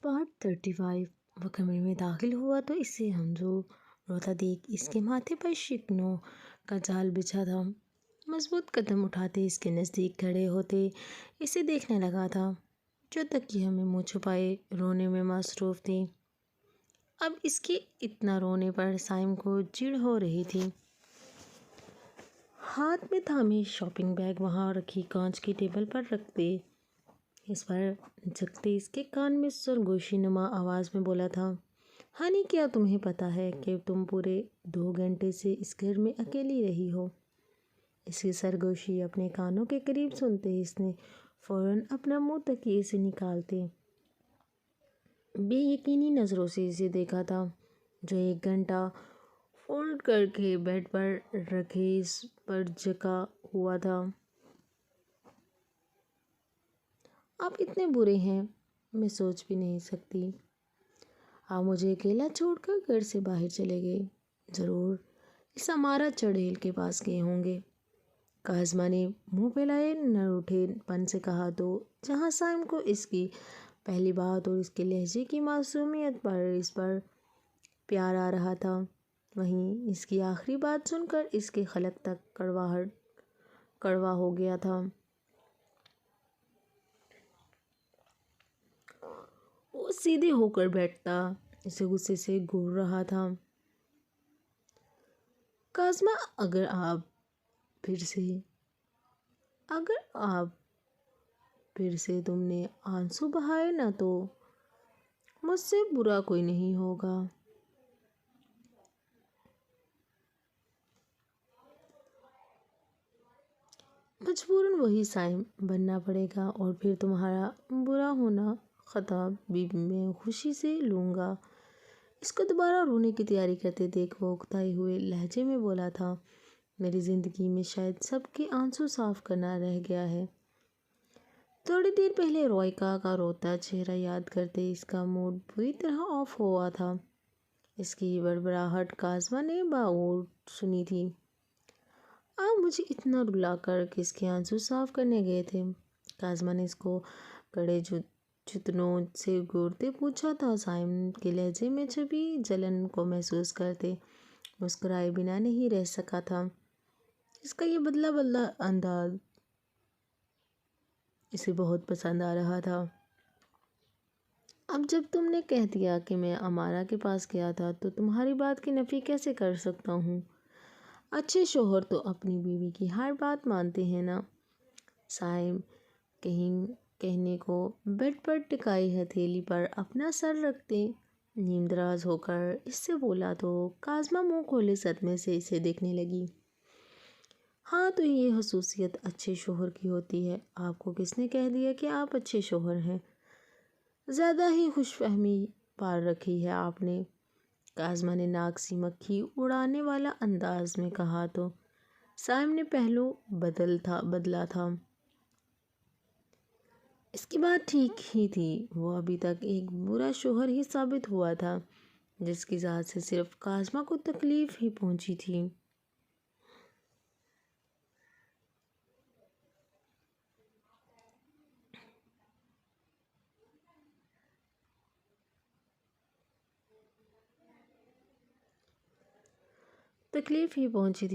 Part 35۔ وہ کمرے میں داخل ہوا تو اسے ہمزو روتا دیکھ اس کے ماتھے پر شکنوں کا جال بچھا تھا۔ مضبوط قدم اٹھاتے اس کے نزدیک کھڑے ہوتے اسے دیکھنے لگا تھا، جو تکیے میں منہ چھپائے رونے میں مصروف تھی۔ اب اس کے اتنا رونے پر سائم کو چڑ ہو رہی تھی۔ ہاتھ میں تھامے شاپنگ بیگ وہاں رکھی کانچ کی ٹیبل پر رکھتے اس پر جھکتے اس کے کان میں سرگوشی نما آواز میں بولا تھا، ہنی کیا تمہیں پتا ہے کہ تم پورے 2 گھنٹے سے اس گھر میں اکیلی رہی ہو؟ اس کی سرگوشی اپنے کانوں کے قریب سنتے اس نے فوراً اپنا منہ تکیے سے نکالتے بے یقینی نظروں سے اسے دیکھا تھا، جو 1 گھنٹہ فولڈ کر کے بیڈ پر رکھے اس پر جھکا ہوا تھا۔ آپ اتنے برے ہیں، میں سوچ بھی نہیں سکتی۔ آپ مجھے اکیلا چھوڑ کر گھر سے باہر چلے گئے، ضرور اس امارا چڑیل کے پاس گئے ہوں گے۔ کاظمہ نے منہ پھیلائے نہ اٹھے پن سے کہا تو جہاں سائم کو اس کی پہلی بات اور اس کے لہجے کی معصومیت پر اس پر پیار آ رہا تھا، وہیں اس کی آخری بات سن کر اس کے حلق تک کڑوا ہو گیا تھا۔ وہ سیدھے ہو کر بیٹھتا اسے غصے سے گھور رہا تھا۔ کاظمہ اگر آپ پھر سے تم نے آنسو بہائے نہ تو مجھ سے برا کوئی نہیں ہوگا۔ مجبوراً وہی سائم بننا پڑے گا اور پھر تمہارا برا ہونا خطاب بھی میں خوشی سے لوں گا۔ اس کو دوبارہ رونے کی تیاری کرتے دیکھ وہ اکتائے ہوئے لہجے میں بولا تھا، میری زندگی میں شاید سب کے آنسو صاف کرنا رہ گیا ہے۔ تھوڑی دیر پہلے رویکا کا روتا چہرہ یاد کرتے اس کا موڈ بری طرح آف ہوا تھا۔ اس کی بڑبڑاہٹ کاظمہ نے باوقار سنی تھی۔ آپ مجھے اتنا رلا کر کس کے آنسو صاف کرنے گئے تھے؟ کاظمہ نے اس کو کڑے جتنوں سے گھورتے پوچھا تھا۔ سائم کے لہجے میں چھپی جلن کو محسوس کرتے مسکرائے بنا نہیں رہ سکا تھا۔ اس کا یہ بدلہ انداز اسے بہت پسند آ رہا تھا۔ اب جب تم نے کہہ دیا کہ میں امارا کے پاس گیا تھا تو تمہاری بات کی نفی کیسے کر سکتا ہوں؟ اچھے شوہر تو اپنی بیوی کی ہر بات مانتے ہیں نا؟ سائم کہنے کو بیڈ پر ٹکائی ہتھیلی پر اپنا سر رکھتے نیم دراز ہو کر اس سے بولا تو کاظمہ منہ کھولے صدمے سے اسے دیکھنے لگی۔ ہاں تو یہ خصوصیت اچھے شوہر کی ہوتی ہے۔ آپ کو کس نے کہہ دیا کہ آپ اچھے شوہر ہیں؟ زیادہ ہی خوش فہمی پال رکھی ہے آپ نے، کاظمہ نے ناک سی مکھی اڑانے والا انداز میں کہا تو سائم نے پہلو بدلا تھا۔ اس کی بات ٹھیک ہی تھی، وہ ابھی تک ایک برا شوہر ہی ثابت ہوا تھا جس کی ذات سے صرف کاظمہ کو تکلیف ہی پہنچی تھی۔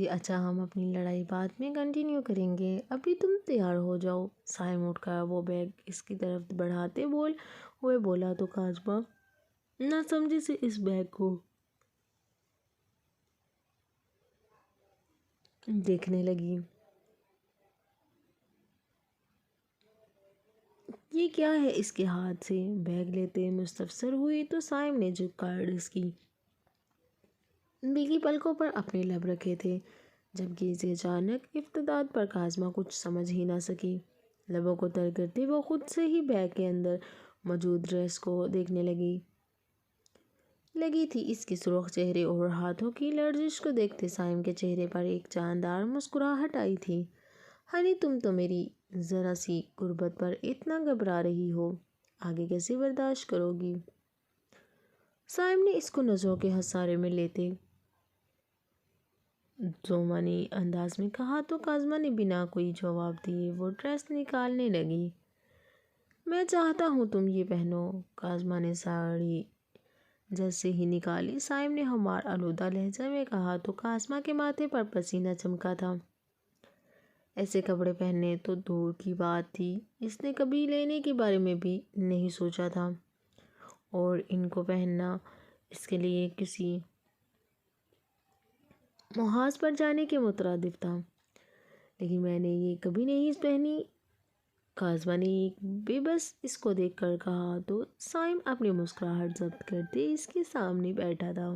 اچھا ہم اپنی لڑائی بعد میں کنٹینیو کریں گے، ابھی تم تیار ہو جاؤ۔ سائم اٹھ کر وہ بیگ اس کی طرف بڑھاتے ہوئے بولا تو کاظمہ نہ سمجھی سے اس بیگ کو دیکھنے لگی۔ یہ کیا ہے اس کے ہاتھ سے؟ بیگ لیتے مستفسر ہوئی تو سائم نے جھک کر اس کی بھیگی پلکوں پر اپنے لب رکھے تھے، جبکہ اس اچانک افتادات پر کاظمہ کچھ سمجھ ہی نہ سکی۔ لبوں کو تر کرتے وہ خود سے ہی بیگ کے اندر موجود ڈریس کو دیکھنے لگی تھی۔ اس کے سرخ چہرے اور ہاتھوں کی لرزش کو دیکھتے سائم کے چہرے پر ایک جاندار مسکراہٹ آئی تھی۔ ہنی تم تو میری ذرا سی قربت پر اتنا گھبرا رہی ہو، آگے کیسے برداشت کرو گی؟ سائم نے اس کو نظروں کے حصارے میں لیتے ذومعنی انداز میں کہا تو کاظمہ نے بنا کوئی جواب دیے وہ ڈریس نکالنے لگی۔ میں چاہتا ہوں تم یہ پہنو۔ کاظمہ نے ساڑی جیسے ہی نکالی، سائم نے ہمار آلودہ لہجہ میں کہا تو کاظمہ کے ماتھے پر پسینہ چمکا تھا۔ ایسے کپڑے پہننے تو دور کی بات تھی، اس نے کبھی لینے کے بارے میں بھی نہیں سوچا تھا، اور ان کو پہننا اس کے لیے کسی محاذ پر جانے کے مترادف تھا۔ لیکن میں نے یہ کبھی نہیں پہنی، کاظمہ نے ایک بے بس اس کو دیکھ کر کہا تو سائم اپنی مسکراہٹ ضبط کرتے اس کے سامنے بیٹھا تھا۔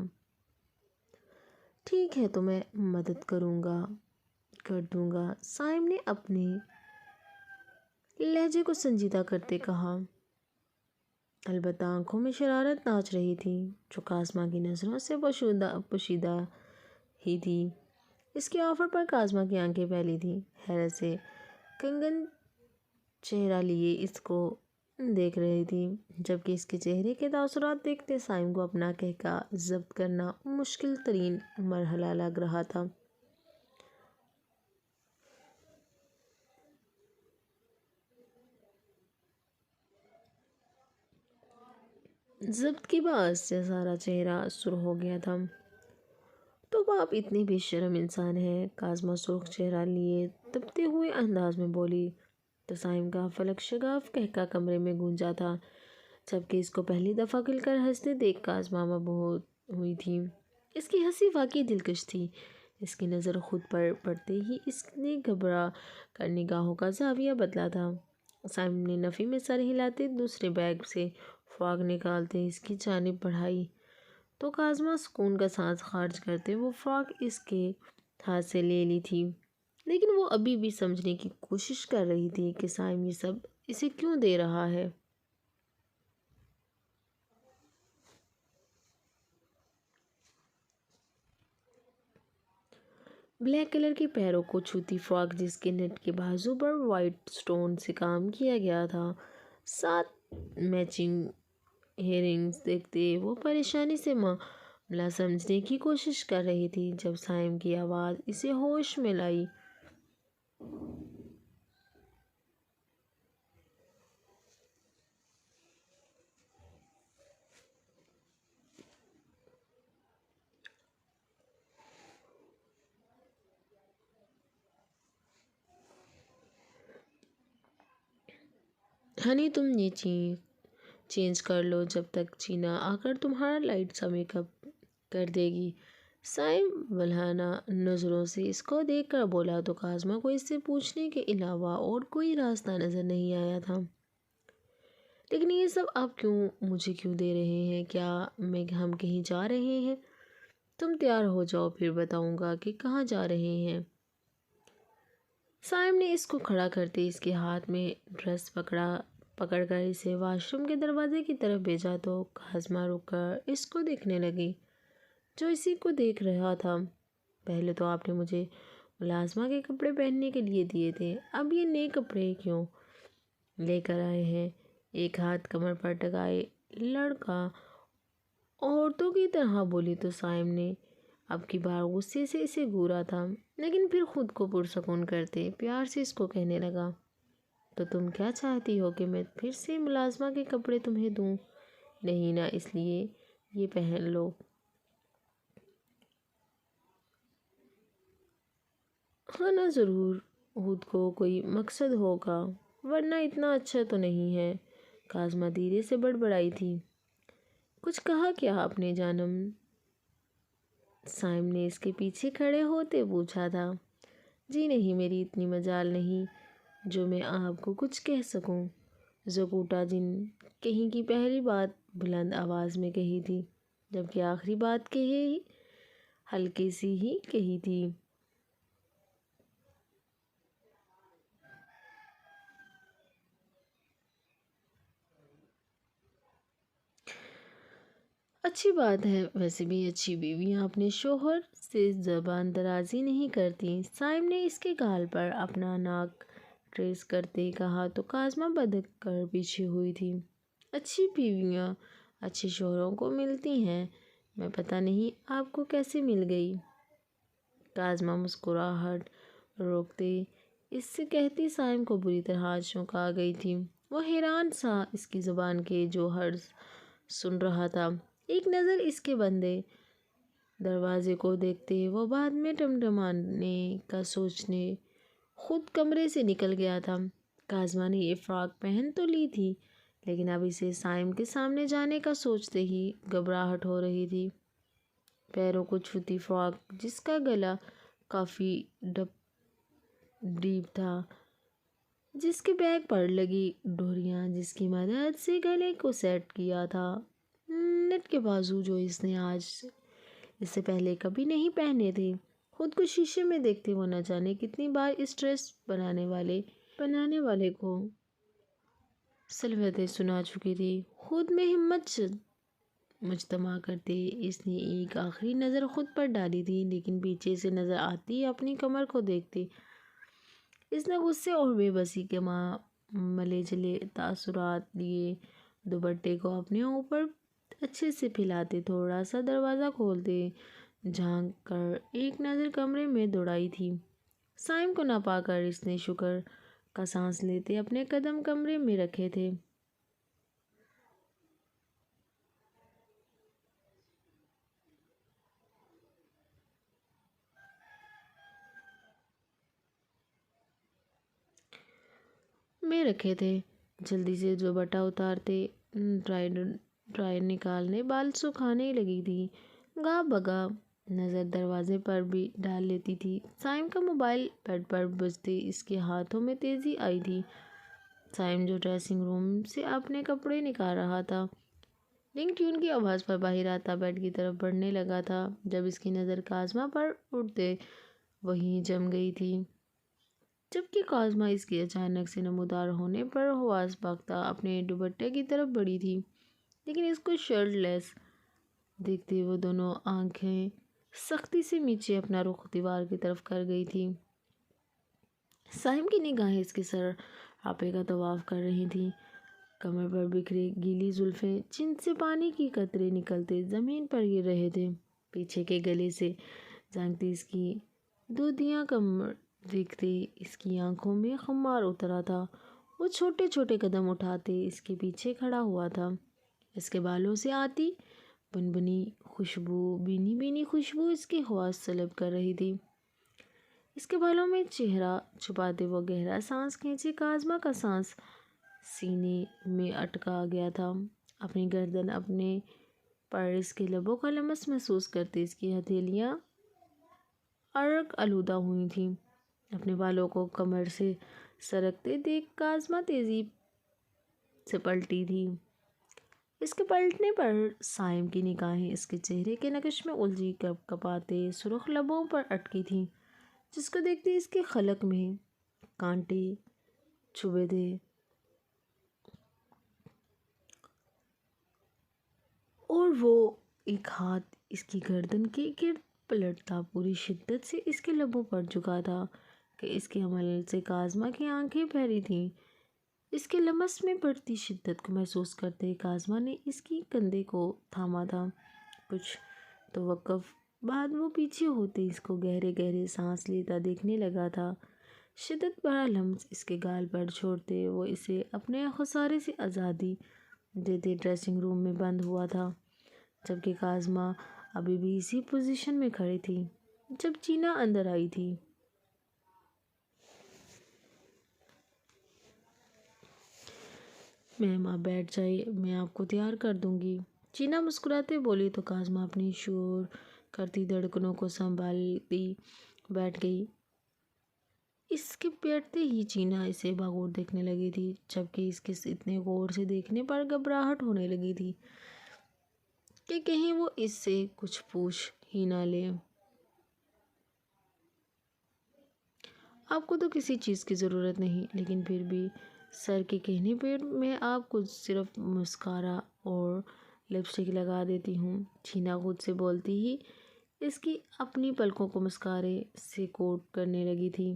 ٹھیک ہے تو میں مدد کر دوں گا، سائم نے اپنے لہجے کو سنجیدہ کرتے کہا۔ البتہ آنکھوں میں شرارت ناچ رہی تھی جو کاظمہ کی نظروں سے پوشیدہ ہی تھی۔ اس کے آفر پر کاظمہ کی آنکھیں پھیلی تھیں، حیرت سے کنگن چہرہ لیے اس کو دیکھ رہی تھی، جبکہ اس کے چہرے کے تاثرات دیکھتے سائم کو اپنا کہکا ضبط کرنا مشکل ترین مرحلہ لگ رہا تھا۔ ضبط کے باعث سے سارا چہرہ سرخ ہو گیا تھا۔ تو آپ اتنے بے شرم انسان ہیں، کاظمہ سرخ چہرہ لیے تپتے ہوئے انداز میں بولی تو سائم کا فلک شگاف کہکا کمرے میں گونجا تھا، جبکہ اس کو پہلی دفعہ کھل کر ہنستے دیکھ کاظمہ مبہوت ہوئی تھی۔ اس کی ہنسی واقعی دلکش تھی۔ اس کی نظر خود پر پڑتے ہی اس نے گھبرا کر نگاہوں کا زاویہ بدلا تھا۔ سائم نے نفی میں سر ہلاتے دوسرے بیگ سے فراک نکالتے اس کی جانب بڑھائی تو کاظمہ سکون کا سانس خارج کرتے وہ فراک اس کے ہاتھ سے لے لی تھی، لیکن وہ ابھی بھی سمجھنے کی کوشش کر رہی تھی کہ سائم یہ سب اسے کیوں دے رہا ہے۔ بلیک کلر کے پیروں کو چھوتی فراک جس کے نیٹ کے بازو پر وائٹ سٹون سے کام کیا گیا تھا، ساتھ میچنگ ایئرنگز دیکھتے وہ پریشانی سے معاملہ سمجھنے کی کوشش کر رہی تھی جب سائم کی آواز اسے ہوش میں لائی۔ ہنی تم یہ چینج کر لو جب تک چینا آ کر تمہارا لائٹ سا میک اپ کر دے گی۔ سائم ملحانہ نظروں سے اس کو دیکھ کر بولا تو کاظمہ کو اس سے پوچھنے کے علاوہ اور کوئی راستہ نظر نہیں آیا تھا۔ لیکن یہ سب آپ مجھے کیوں دے رہے ہیں؟ کیا ہم کہیں جا رہے ہیں؟ تم تیار ہو جاؤ پھر بتاؤں گا کہ کہاں جا رہے ہیں۔ سائم نے اس کو کھڑا کرتے اس کے ہاتھ میں ڈریس پکڑ کر اسے واش روم کے دروازے کی طرف بھیجا تو کاظمہ رک کر اس کو دیکھنے لگی جو اسی کو دیکھ رہا تھا۔ پہلے تو آپ نے مجھے ملازمہ کے کپڑے پہننے کے لیے دیے تھے، اب یہ نئے کپڑے کیوں لے کر آئے ہیں؟ ایک ہاتھ کمر پر ٹکائے لڑکا عورتوں کی طرح بولی تو سائم نے اب کی بار غصے سے اسے گھورا تھا، لیکن پھر خود کو پرسکون کرتے پیار سے اس کو کہنے لگا تو تم کیا چاہتی ہو کہ میں پھر سے ملازمہ کے کپڑے تمہیں دوں؟ نہیں نا، اس لیے یہ پہن لو۔ ہاں نا، ضرور خود کو کوئی مقصد ہوگا، ورنہ اتنا اچھا تو نہیں ہے۔ کاظمہ دھیرے سے بڑبڑائی تھی۔ کچھ کہا کیا آپ نے جانم؟ سائم نے اس کے پیچھے کھڑے ہوتے پوچھا تھا۔ جی نہیں، میری اتنی مجال نہیں جو میں آپ کو کچھ کہہ سکوں۔ زکوٹا جن کہیں کی پہلی بات بلند آواز میں کہی تھی، جبکہ آخری بات ہلکے سی ہی کہی تھی۔ اچھی بات ہے، ویسے بھی اچھی بیویاں اپنے شوہر سے زبان درازی نہیں کرتی۔ سائم نے اس کے گال پر اپنا ناک ٹریس کرتے کہا تو کاظمہ بدک کر پیچھے ہوئی تھی۔ اچھی بیویاں اچھے شوہروں کو ملتی ہیں، میں پتہ نہیں آپ کو کیسے مل گئی۔ کاظمہ مسکراہٹ روکتے اس سے کہتی سائم کو بری طرح چونک آ گئی تھی۔ وہ حیران سا اس کی زبان کے جو حرف سن رہا تھا۔ ایک نظر اس کے بندے دروازے کو دیکھتے وہ بعد میں ٹمٹمانے کا سوچنے خود کمرے سے نکل گیا تھا۔ کاظمہ نے یہ فراق پہن تو لی تھی لیکن اب اسے سائم کے سامنے جانے کا سوچتے ہی گھبراہٹ ہو رہی تھی۔ پیروں کو چھوتی فراق جس کا گلا کافی ڈیپ تھا، جس کے بیک پر لگی ڈوریاں جس کی مدد سے گلے کو سیٹ کیا تھا، نیٹ کے بازو جو اس نے آج اس سے پہلے کبھی نہیں پہنے تھے۔ خود کو شیشے میں دیکھتے وہ نہ جانے کتنی بار اس ڈریس بنانے والے کو سلوتیں سنا چکی تھی۔ خود میں ہمت مجتمع کرتے اس نے ایک آخری نظر خود پر ڈالی تھی، لیکن پیچھے سے نظر آتی اپنی کمر کو دیکھتے اس نے غصے اور بے بسی کے ملے جلے تاثرات لیے دوپٹے کو اپنے اوپر اچھے سے پھیلاتے تھوڑا سا دروازہ کھولتے جھانک کر ایک نظر کمرے میں دوڑائی تھی۔ سائم کو نہ پا کر اس نے شکر کا سانس لیتے اپنے قدم کمرے میں رکھے تھے۔ جلدی سے دوپٹہ اتارتے ڈرائر نکالنے بال سکھانے لگی تھی، گاہ بگاہ نظر دروازے پر بھی ڈال لیتی تھی۔ سائم کا موبائل بیڈ پر بجتے اس کے ہاتھوں میں تیزی آئی تھی۔ سائم جو ڈریسنگ روم سے اپنے کپڑے نکال رہا تھا، رنگ ٹیون کی آواز پر باہر آتا بیڈ کی طرف بڑھنے لگا تھا۔ جب اس کی نظر کاظمہ پر اڑتے وہیں جم گئی تھی، جبکہ کاظمہ اس کے اچانک سے نمودار ہونے پر حواس باختہ اپنے دوپٹے کی طرف بڑھی تھی، لیکن اس کو شرٹ لیس دیکھتے وہ دونوں آنکھیں سختی سے نیچے اپنا رخ دیوار کی طرف کر گئی تھی۔ سائم کی نگاہیں اس کے سر آپے کا طواف کر رہی تھیں، کمر پر بکھرے گیلی زلفیں جن سے پانی کے قطرے نکلتے زمین پر گر رہے تھے، پیچھے کے گلے سے جھانکتی اس کی دودھیاں کمر دیکھتے اس کی آنکھوں میں خمار اترا تھا۔ وہ چھوٹے چھوٹے قدم اٹھاتے اس کے پیچھے کھڑا ہوا تھا، اس کے بالوں سے آتی بنی بینی خوشبو اس کے حواس طلب کر رہی تھی۔ اس کے بالوں میں چہرہ چھپاتے وہ گہرا سانس کھینچے۔ کاظمہ کا سانس سینے میں اٹکا گیا تھا، اپنی گردن اپنے پر اس کے لبوں کا لمس محسوس کرتے اس کی ہتھیلیاں عرق آلودہ ہوئی تھیں۔ اپنے بالوں کو کمر سے سرکتے دیکھ کاظمہ تیزی سے پلٹی تھی۔ اس کے پلٹنے پر سائم کی نگاہیں اس کے چہرے کے نقش میں الجھی کپاتے سرخ لبوں پر اٹکی تھیں، جس کو دیکھتے اس کے حلق میں کانٹے چبھے تھے اور وہ ایک ہاتھ اس کی گردن کے گرد پلٹتا پوری شدت سے اس کے لبوں پر جھکا تھا کہ اس کے عمل سے کاظمہ کی آنکھیں بھری تھیں۔ اس کے لمس میں بڑھتی شدت کو محسوس کرتے کاظمہ نے اس کی کندھے کو تھاما تھا۔ کچھ توقف بعد وہ پیچھے ہوتے اس کو گہرے گہرے سانس لیتا دیکھنے لگا تھا۔ شدت بھرا لمس اس کے گال پر چھوڑتے وہ اسے اپنے خسارے سے آزادی دیتے ڈریسنگ روم میں بند ہوا تھا، جبکہ کاظمہ ابھی بھی اسی پوزیشن میں کھڑی تھی جب چینا اندر آئی تھی۔ میم آپ بیٹھ جائیے، میں آپ کو تیار کر دوں گی، چینا مسکراتے بولی تو کاظمہ اپنی شور کرتی دھڑکنوں کو سنبھالتی بیٹھ گئی۔ اس کے بیٹھتے ہی چینا اسے بغور دیکھنے لگی تھی، جبکہ اس کے اتنے غور سے دیکھنے پر گھبراہٹ ہونے لگی تھی کہ کہیں وہ اس سے کچھ پوچھ ہی نہ لے۔ آپ کو تو کسی چیز کی ضرورت نہیں، لیکن پھر بھی سر کے کہنے پر میں آپ کو صرف مسکارا اور لپسٹک لگا دیتی ہوں، چینا خود سے بولتی ہی اس کی اپنی پلکوں کو مسکارے سے کوٹ کرنے لگی تھی۔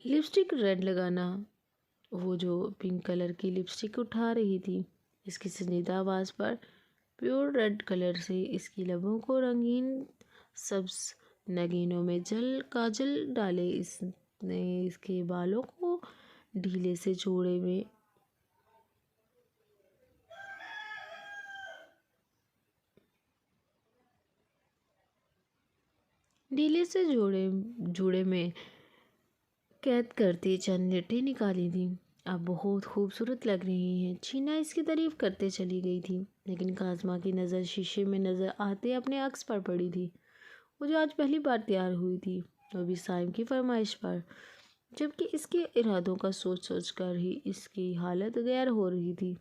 لپسٹک ریڈ لگانا، وہ جو پنک کلر کی لپسٹک اٹھا رہی تھی، اس کی سنجیدہ آواز پر پیور ریڈ کلر سے اس کی لبوں کو رنگین سبز نگینوں میں کاجل ڈالے اس نے اس کے بالوں کو ڈھیلے سے جوڑے میں قید کرتی چند لٹیں نکالی تھی۔ اب بہت خوبصورت لگ رہی ہیں، چھینا اس کی تعریف کرتے چلی گئی تھی، لیکن کاظمہ کی نظر شیشے میں نظر آتے اپنے عکس پر پڑی تھی، وہ جو آج پہلی بار تیار ہوئی تھی، وہ بھی صائم کی فرمائش پر، جبکہ اس کے ارادوں کا سوچ سوچ کر ہی اس کی حالت غیر ہو رہی تھی۔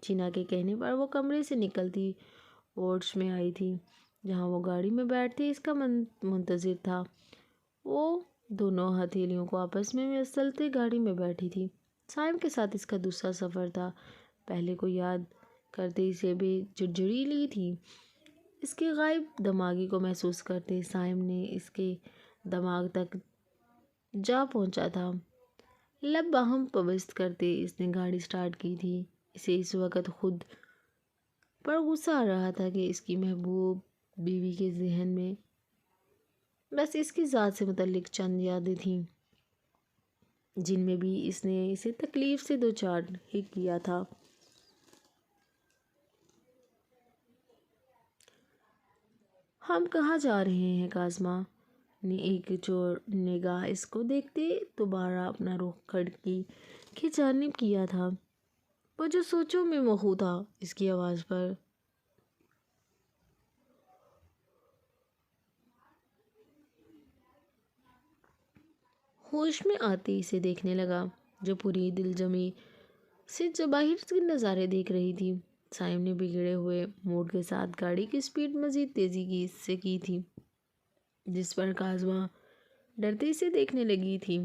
چھینا کے کہنے پر وہ کمرے سے نکلتی پورچ میں آئی تھی، جہاں وہ گاڑی میں بیٹھتے اس کا منتظر تھا۔ وہ دونوں ہتھیلیوں کو آپس میں مسلتے گاڑی میں بیٹھی تھی۔ صائم کے ساتھ اس کا دوسرا سفر تھا۔ پہلے کو یاد کرتے اسے بھی جھڑجھڑی تھی، اس کے غائب دماغی کو محسوس کرتے صائم نے اس کے دماغ تک جا پہنچا تھا۔ لب باہم پبست کرتے اس نے گاڑی سٹارٹ کی تھی۔ اسے اس وقت خود پر غصہ آ رہا تھا کہ اس کی محبوب بیوی کے ذہن میں بس اس کی ذات سے متعلق چند یادیں تھیں، جن میں بھی اس نے اسے تکلیف سے دوچار ہی کیا تھا۔ ہم کہاں جا رہے ہیں؟ کاظمہ نے ایک چور نگاہ اس کو دیکھتے دوبارہ اپنا رخ کھڑکی کی جانب کیا تھا۔ وہ جو سوچوں میں مخو تھا، اس کی آواز پر ہوش میں آتے اسے دیکھنے لگا، جو پوری دل جمی سے باہر کے نظارے دیکھ رہی تھی۔ صائم نے بگڑے ہوئے موڈ کے ساتھ گاڑی کی سپیڈ مزید تیزی سے کی تھی، جس پر کاظمہ ڈرتے اسے دیکھنے لگی تھی۔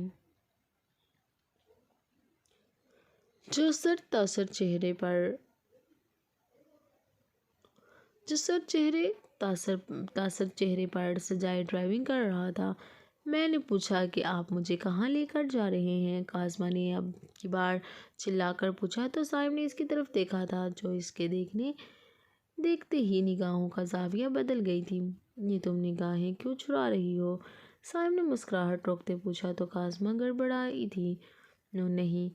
جو سر تاثر چہرے پر سجائے ڈرائیونگ کر رہا تھا۔ میں نے پوچھا کہ آپ مجھے کہاں لے کر جا رہے ہیں؟ کاظمہ نے اب کی بار چلا کر پوچھا تو صائم نے اس کی طرف دیکھا تھا، جو اس کے دیکھتے ہی نگاہوں کا زاویہ بدل گئی تھی۔ یہ تم نگاہیں کیوں چرا رہی ہو؟ صائم نے مسکراہٹ روکتے پوچھا تو کاظمہ گڑبڑائی تھی۔ نہیں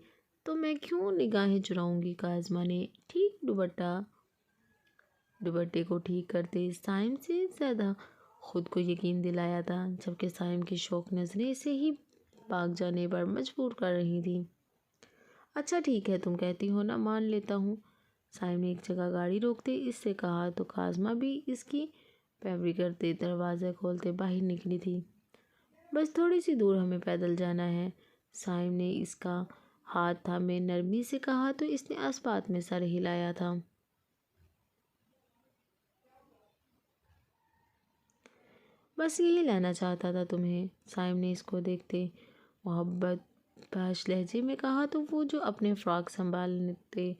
تو میں کیوں نگاہیں چراؤں گی؟ کاظمہ نے دوپٹے کو ٹھیک کرتے صائم سے زیادہ خود کو یقین دلایا تھا، جبکہ صائم کی شوق نظریں اسے ہی بھاگ جانے پر مجبور کر رہی تھی۔ اچھا ٹھیک ہے، تم کہتی ہو نا، مان لیتا ہوں۔ صائم نے ایک جگہ گاڑی روکتے اس سے کہا تو کاظمہ بھی اس کی پیروی کرتے دروازہ کھولتے باہر نکلی تھی۔ بس تھوڑی سی دور ہمیں پیدل جانا ہے۔ صائم نے اس کا ہاتھ تھامے نرمی سے کہا تو اس نے اثبات میں سر ہلایا تھا۔ بس یہی لانا چاہتا تھا تمہیں، صائم نے اس کو دیکھتے محبت بخش لہجے میں کہا تو وہ جو اپنے فراق سنبھالتے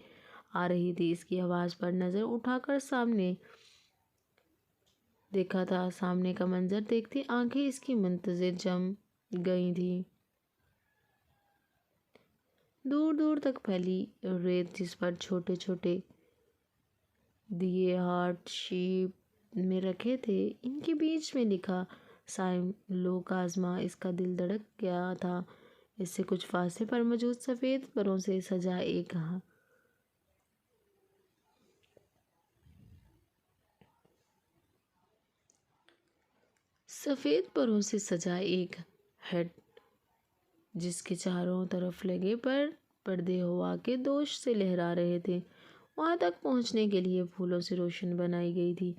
آ رہی تھی، اس کی آواز پر نظر اٹھا کر سامنے دیکھا تھا۔ سامنے کا منظر دیکھتے آنکھیں اس کی منتظر جم گئی تھیں۔ دور دور تک پھیلی ریت جس پر چھوٹے چھوٹے دیے ہارٹ شیپ میں رکھے تھے، ان کے بیچ میں لکھا صائم لو کاظمہ۔ اس کا دل دھڑک گیا تھا۔ اس سے کچھ فاصلے پر موجود سفید پروں سے سجا ایک ہٹ، جس کے چاروں طرف لگے پردے ہوا کے دوش سے لہرا رہے تھے، وہاں تک پہنچنے کے لیے پھولوں سے روشن بنائی گئی تھی۔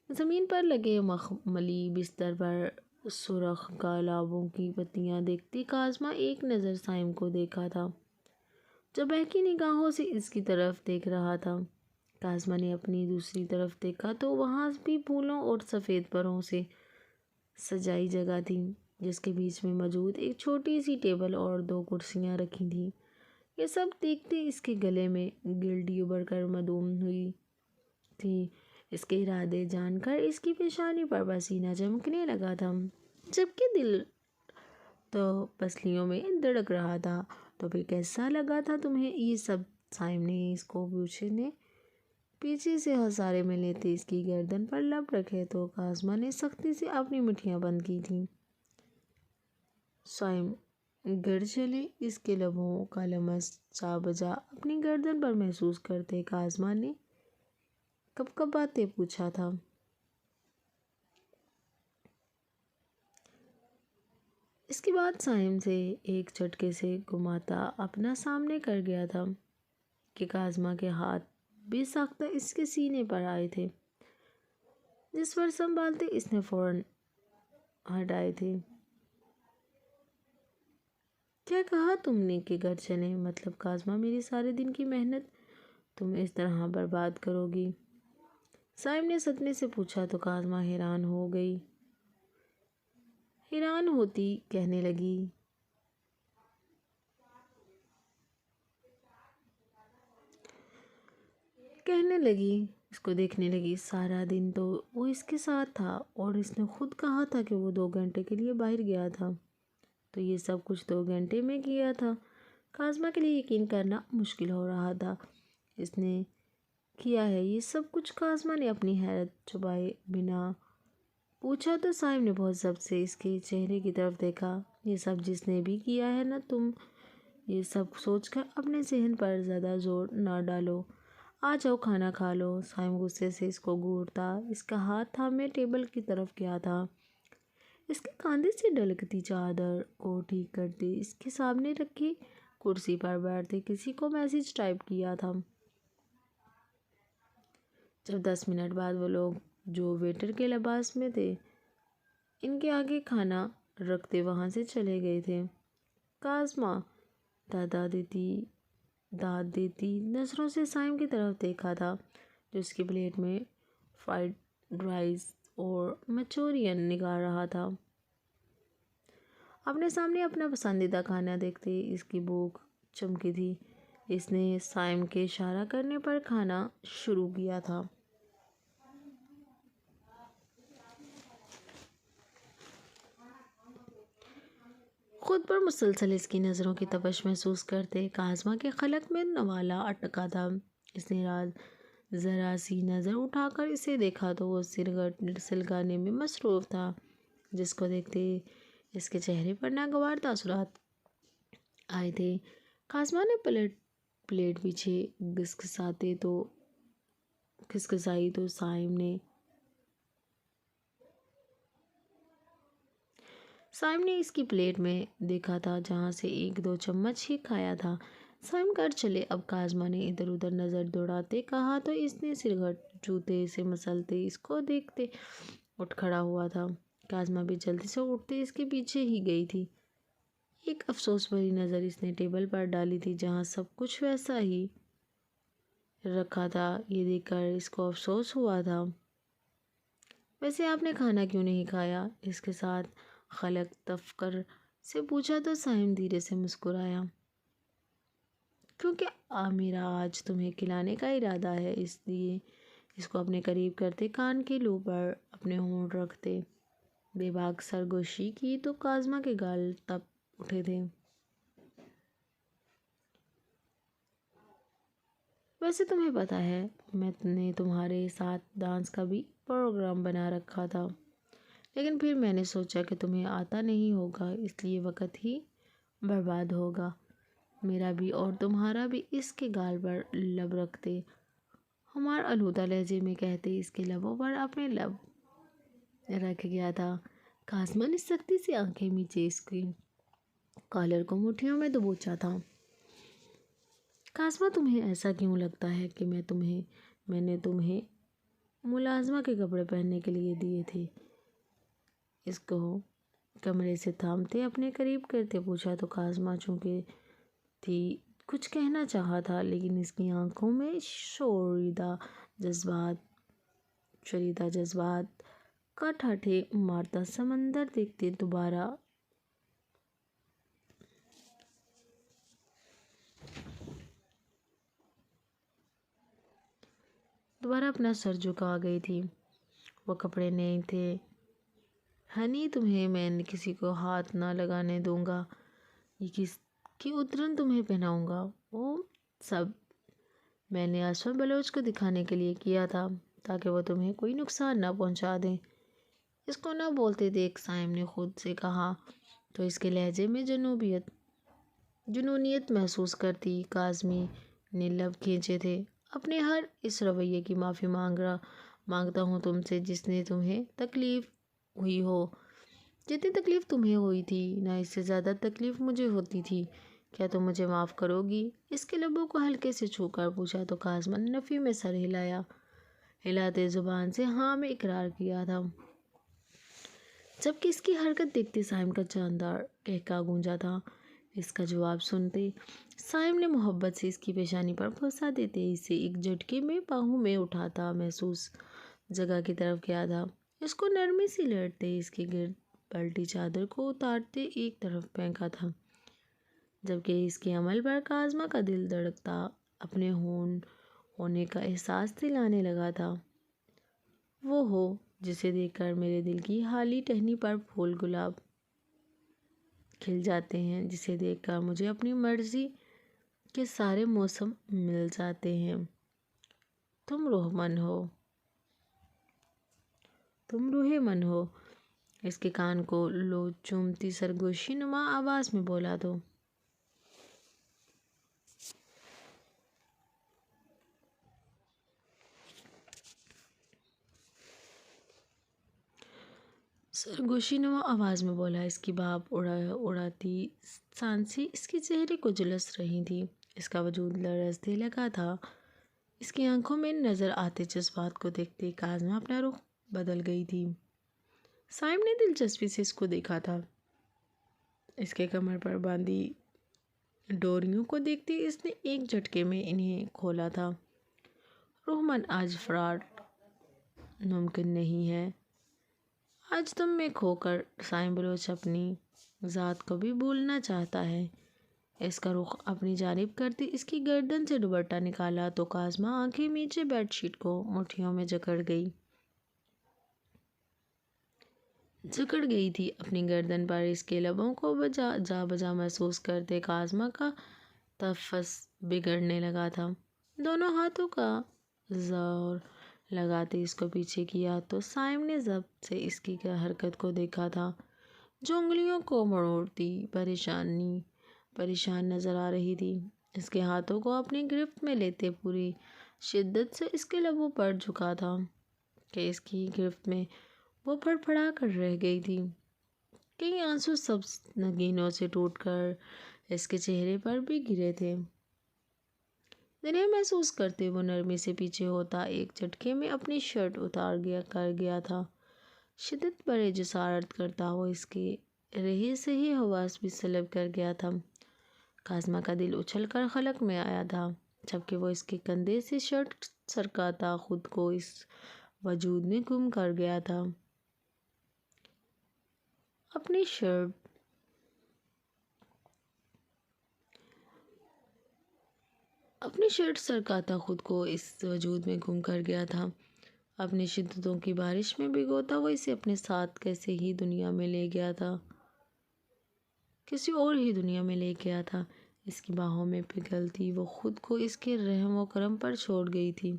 زمین پر لگے مخملی بستر پر سرخ گلابوں کی پتیاں دیکھتے کاظمہ ایک نظر صائم کو دیکھا تھا، جو بہکی نگاہوں سے اس کی طرف دیکھ رہا تھا۔ کاظمہ نے اپنی دوسری طرف دیکھا تو وہاں بھی پھولوں اور سفید پروں سے سجائی جگہ تھی، جس کے بیچ میں موجود ایک چھوٹی سی ٹیبل اور 2 کرسیاں رکھی تھیں۔ یہ سب دیکھتے اس کے گلے میں گلڑی ابھر کر معدوم ہوئی تھی۔ اس کے ارادے جان کر اس کی پیشانی پر پسینہ چمکنے لگا تھا، جبکہ دل تو پسلیوں میں دھڑک رہا تھا۔ تو پھر کیسا لگا تھا تمہیں یہ سب؟ صائم نے اس کو پوچھنے پیچھے سے ہنسارے میں لیتے اس کی گردن پر لب رکھے تو کاظمہ نے سختی سے اپنی مٹھیاں بند کی تھیں۔ سائم گر چلے، اس کے لبوں کا لمس جا بجا اپنی گردن پر محسوس کرتے کاظمہ نے کب کباتے پوچھا تھا۔ اس کے بعد سائم سے ایک جھٹکے سے گھماتا اپنا سامنے کر گیا تھا کہ کاظمہ کے ہاتھ بے ساختہ اس کے سینے پر آئے تھے، جس پر سنبھالتے اس نے فوراً ہٹائے تھے۔ کیا کہا تم نے کہ گھر چلیں؟ مطلب کاظمہ میری سارے دن کی محنت تم اس طرح برباد کرو گی؟ سائم نے صدمے سے پوچھا تو کاظمہ حیران ہو گئی۔ حیران ہوتی کہنے لگی اس کو دیکھنے لگی۔ سارا دن تو وہ اس کے ساتھ تھا اور اس نے خود کہا تھا کہ وہ 2 گھنٹے کے لیے باہر گیا تھا، تو یہ سب کچھ 2 گھنٹے میں کیا تھا۔ کاظمہ کے لیے یقین کرنا مشکل ہو رہا تھا اس نے کیا ہے یہ سب کچھ۔ کاظمہ نے اپنی حیرت چھپائے بنا پوچھا تو سائم نے بہت ضبط سے اس کے چہرے کی طرف دیکھا۔ یہ سب جس نے بھی کیا ہے نا، تم یہ سب سوچ کر اپنے ذہن پر زیادہ زور نہ ڈالو، آ جاؤ کھانا کھا لو۔ سائم غصے سے اس کو گھورتا اس کا ہاتھ تھامے ٹیبل کی طرف گیا تھا، اس کے کاندھے سے ڈھلکتی چادر کو ٹھیک کرتے اس کے سامنے رکھی کرسی پر بیٹھتے کسی کو میسج ٹائپ کیا تھا۔ جب 10 منٹ بعد وہ لوگ جو ویٹر کے لباس میں تھے ان کے آگے کھانا رکھتے وہاں سے چلے گئے تھے، کاظمہ داد دیتی نظروں سے سائم کی طرف دیکھا تھا جو اس کی پلیٹ میں فرائیڈ رائس اور منچورین نکال رہا تھا۔ اپنے سامنے اپنا پسندیدہ کھانا دیکھتے اس کی بھوک چمکی تھی۔ اس نے سائم کے اشارہ کرنے پر کھانا شروع کیا تھا۔ خود پر مسلسل اس کی نظروں کی تپش محسوس کرتے کاظمہ کے خلق میں نوالا اٹکا تھا۔ اس نے ذرا سی نظر اٹھا کر اسے دیکھا تو وہ سگریٹ سلگانے میں مصروف تھا، جس کو دیکھتے اس کے چہرے پر ناگوار تاثرات آئے تھے۔ کاظمہ نے پلیٹ پیچھے کھسکسائی تو سائم نے اس کی پلیٹ میں دیکھا تھا جہاں سے 1-2 چمچ ہی کھایا تھا۔ سائم گھر چلے، اب کاظمہ نے ادھر ادھر نظر دوڑاتے کہا تو اس نے سگریٹ جوتے سے مسلتے اس کو دیکھتے اٹھ کھڑا ہوا تھا۔ کاظمہ بھی جلدی سے اٹھتے اس کے پیچھے ہی گئی تھی۔ ایک افسوس بھری نظر اس نے ٹیبل پر ڈالی تھی جہاں سب کچھ ویسا ہی رکھا تھا۔ یہ دیکھ کر اس کو افسوس ہوا تھا۔ ویسے آپ نے کھانا کیوں نہیں کھایا؟ اس کے ساتھ خلق تفکر سے پوچھا تو سائم دھیرے سے مسکرایا۔ کیونکہ میرا آج تمہیں کھلانے کا ارادہ ہے، اس لیے اس کو اپنے قریب کرتے کان کے لو پر اپنے ہونٹ رکھتے بے باک سرگوشی کی تو کاظمہ کے گال تپ اٹھے تھے۔ ویسے تمہیں پتہ ہے میں نے تمہارے ساتھ ڈانس کا بھی پروگرام بنا رکھا تھا، لیکن پھر میں نے سوچا کہ تمہیں آتا نہیں ہوگا، اس لیے وقت ہی برباد ہوگا میرا بھی اور تمہارا بھی۔ اس کے گال پر لب رکھتے ہمار آلودہ لہجے میں کہتے اس کے لبوں پر اپنے لب رکھ گیا تھا۔ کاظمہ نے سختی سے آنکھیں میچے اس کی کالر کو مٹھیوں میں دبوچا تھا۔ کاظمہ تمہیں ایسا کیوں لگتا ہے کہ میں نے تمہیں ملازمہ کے کپڑے پہننے کے لیے دیے تھے؟ اس کو کمرے سے تھامتے اپنے قریب کرتے پوچھا تو کاظمہ چونکہ تھی کچھ کہنا چاہا تھا لیکن اس کی آنکھوں میں شوریدہ جذبات کا ٹھاٹھے مارتا سمندر دیکھتے دوبارہ اپنا سر جھکا گئی تھی۔ وہ کپڑے نہیں تھے ہنی، تمہیں میں کسی کو ہاتھ نہ لگانے دوں گا، یہ کس کی اترن تمہیں پہناؤں گا۔ وہ سب میں نے آسفا بلوچ کو دکھانے کے لیے کیا تھا تاکہ وہ تمہیں کوئی نقصان نہ پہنچا دیں۔ اس کو نہ بولتے دیکھ سائم نے خود سے کہا تو اس کے لہجے میں جنونیت محسوس کرتی۔ کاظمی نے لب کھینچے تھے۔ اپنے ہر اس رویے کی معافی مانگتا ہوں تم سے جس نے تمہیں تکلیف ہوئی ہو۔ جتنی تکلیف تمہیں ہوئی تھی نہ اس سے زیادہ تکلیف مجھے ہوتی تھی۔ کیا تم مجھے معاف کرو گی؟ اس کے لبوں کو ہلکے سے چھو کر پوچھا تو کاظمہ نے نفی میں سر ہلاتے زبان سے ہاں میں اقرار کیا تھا، جبکہ اس کی حرکت دیکھتے سائم کا جاندار قہقہ گونجا تھا۔ اس کا جواب سنتے سائم نے محبت سے اس کی پیشانی پر بوسہ دیتے اسے ایک جھٹکے میں باہوں میں اٹھاتا محسوس جگہ کی طرف گیا تھا۔ اس کو نرمی سے لیٹتے اس کے گرد پلٹی چادر کو اتارتے ایک طرف پھینکا تھا، جبکہ اس کے عمل پر کاظمہ کا دل دھڑکتا اپنے ہونے کا احساس دلانے لگا تھا۔ وہ ہو جسے دیکھ کر میرے دل کی حالی ٹہنی پر پھول گلاب کھل جاتے ہیں، جسے دیکھ کر مجھے اپنی مرضی کے سارے موسم مل جاتے ہیں۔ تم روح من ہو۔ اس کے کان کو لو چومتی سرگوشی نما آواز میں بولا تو اس کی بھاپ اڑاتی سانسیں اس کے چہرے کو جلس رہی تھی۔ اس کا وجود لرزنے لگا تھا۔ اس کی آنکھوں میں نظر آتے جذبات کو دیکھتے کاظمہ اپنا رخ بدل گئی تھی۔ سائم نے دلچسپی سے اس کو دیکھا تھا۔ اس کے کمر پر باندھی ڈوریوں کو دیکھتے اس نے ایک جھٹکے میں انہیں کھولا تھا۔ روحمن آج فرار ممکن نہیں ہے۔ آج تم میں کھو کر سائم بلوچ اپنی ذات کو بھی بھولنا چاہتا ہے۔ اس کا رخ اپنی جانب کرتی اس کی گردن سے دوپٹہ نکالا تو کاظمہ آنکھیں میچے بیڈ شیٹ کو مٹھیوں میں جکڑ گئی تھی۔ اپنی گردن پر اس کے لبوں کو بجا محسوس کرتے کاظمہ کا تنفس بگڑنے لگا تھا۔ دونوں ہاتھوں کا زور لگاتے اس کو پیچھے کیا تو سائم نے ضبط سے اس کی حرکت کو دیکھا تھا، جو انگلیوں کو مروڑتی پریشان نظر آ رہی تھی۔ اس کے ہاتھوں کو اپنی گرفت میں لیتے پوری شدت سے اس کے لبوں پر جھکا تھا کہ اس کی گرفت میں وہ پھڑپھڑا کر رہ گئی تھی۔ کئی آنسو سبز نگینوں سے ٹوٹ کر اس کے چہرے پر بھی گرے تھے۔ جنہیں محسوس کرتے وہ نرمی سے پیچھے ہوتا ایک جھٹکے میں اپنی شرٹ اتار کر گیا تھا۔ شدت برے جسارت کرتا وہ اس کے رہے سہی حواس بھی سلب کر گیا تھا۔ کاظمہ کا دل اچھل کر خلق میں آیا تھا، جبکہ وہ اس کے کندھے سے شرٹ سرکاتا خود کو اس وجود میں گم کر گیا تھا۔ اپنی شرٹ سرکاتا خود کو اس وجود میں گم کر گیا تھا۔ اپنی شدتوں کی بارش میں بھگوتا وہ اسے اپنے ساتھ کسی اور ہی دنیا میں لے گیا تھا۔ اس کی باہوں میں پگھلتی وہ خود کو اس کے رحم و کرم پر چھوڑ گئی تھی۔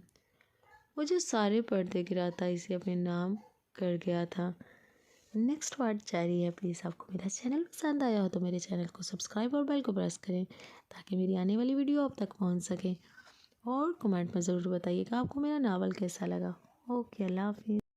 وہ جو سارے پردے گراتا اسے اپنے نام کر گیا تھا۔ نیکسٹ پارٹ جاری ہے۔ پلیز آپ کو میرا چینل پسند آیا ہو تو میرے چینل کو سبسکرائب اور بیل کو پریس کریں تاکہ میری آنے والی ویڈیو آپ تک پہنچ سکے، اور کمنٹ میں ضرور بتائیے کہ آپ کو میرا ناول کیسا لگا۔ اوکے، اللہ حافظ۔